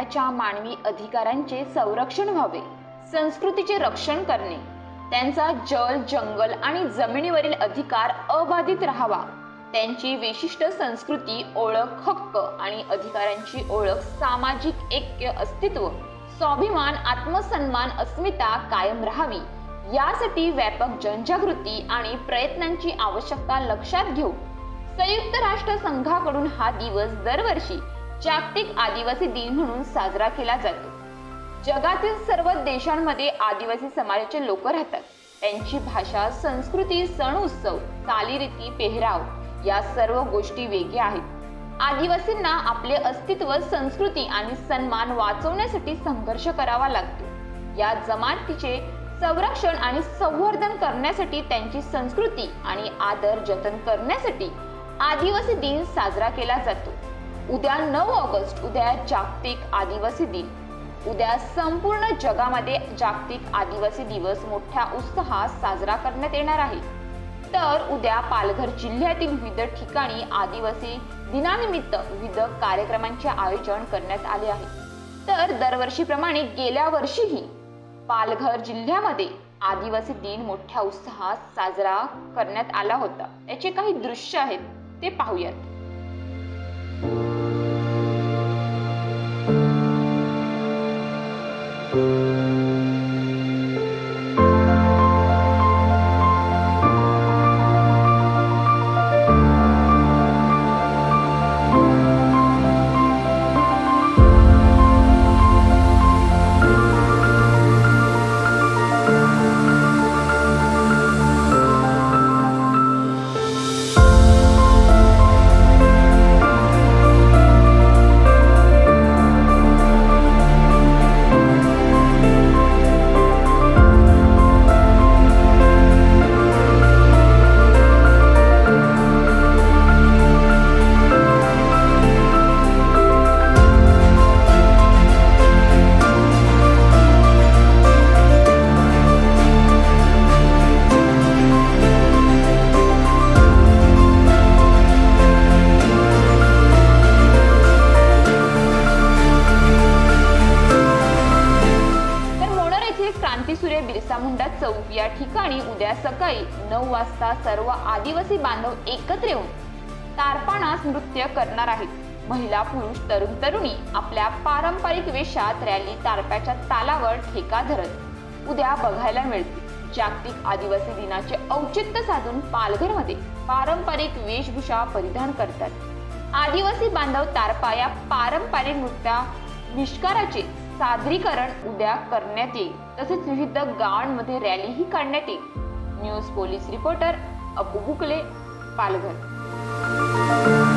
पाण्याच्या मानवी अधिकारांचे संरक्षण व्हावे, संस्कृतीचे रक्षण करणे, त्यांचा जल, जंगल आणि जमिनीवरील अधिकार अबाधित राहावा, त्यांची विशिष्ट संस्कृती, ओळख, हक्क आणि अधिकारांची ओळख, सामाजिक ऐक्य, अस्तित्व, स्वाभिमान, आत्मसन्मान, अस्मिता कायम राहावी, यासाठी व्यापक जनजागृती आणि प्रयत्नांची आवश्यकता लक्षात घेऊन संयुक्त राष्ट्र संघाकडून हा दिवस दरवर्षी जागतिक आदिवासी दिन म्हणून साजरा केला जातो। जगातील सर्व देशांमध्ये आदिवासी समाजाचे लोक राहतात। त्यांची भाषा, संस्कृती, सण, उत्सव, चालीरीती, पेहराव या सर्व गोष्टी वेगळ्या आहेत। आदिवासींना आपले अस्तित्व, संस्कृती आणि सन्मान वाचवण्यासाठी संघर्ष करावा लागतो। या जमातीचे संरक्षण आणि संवर्धन करण्यासाठी, त्यांची संस्कृती आणि आदर जतन करण्यासाठी आदिवासी दिन साजरा केला जातो। उद्या 9 ऑगस्ट, उद्या जागतिक आदिवासी दिन। उद्या संपूर्ण जगामध्ये जागतिक आदिवासी दिवस मोठ्या उत्साहात साजरा करण्यात येणार आहे। तर उद्या पालघर जिल्ह्यातील विविध ठिकाणी आदिवासी दिनानिमित्त विविध कार्यक्रमांचे आयोजन करण्यात आले आहे। तर दरवर्षीप्रमाणे गेल्या वर्षीही पालघर जिल्ह्यामध्ये आदिवासी दिन मोठ्या उत्साहात साजरा करण्यात आला होता। याचे काही दृश्य आहेत, ते पाहूयात। क्रांतीसूर्य बिरसा मुंडा चौक या ठिकाणी उद्या सकाळी 9 वाजता सर्व आदिवासी बांधव एकत्र येऊन तारपानास नृत्य करणार आहेत। महिला, पुरुष, तरुण तरुणी आपल्या पारंपरिक वेशात रॅली तारप्याच्या तालावर ठेका धरत उद्या बघायला मिळतील। जागतिक आदिवासी दिनाचे औचित्य साधून पालघरमध्ये पारंपरिक वेशभूषा परिधान करतात। आदिवासी बांधव तारपा या पारंपरिक नृत्याविष्काराचे सादरीकरण उद्या करण्यात येईल। तसेच विविध गावांमध्ये रॅलीही काढण्यात येईल। न्यूज पोलीस रिपोर्टर अपू बुकले, पालघर।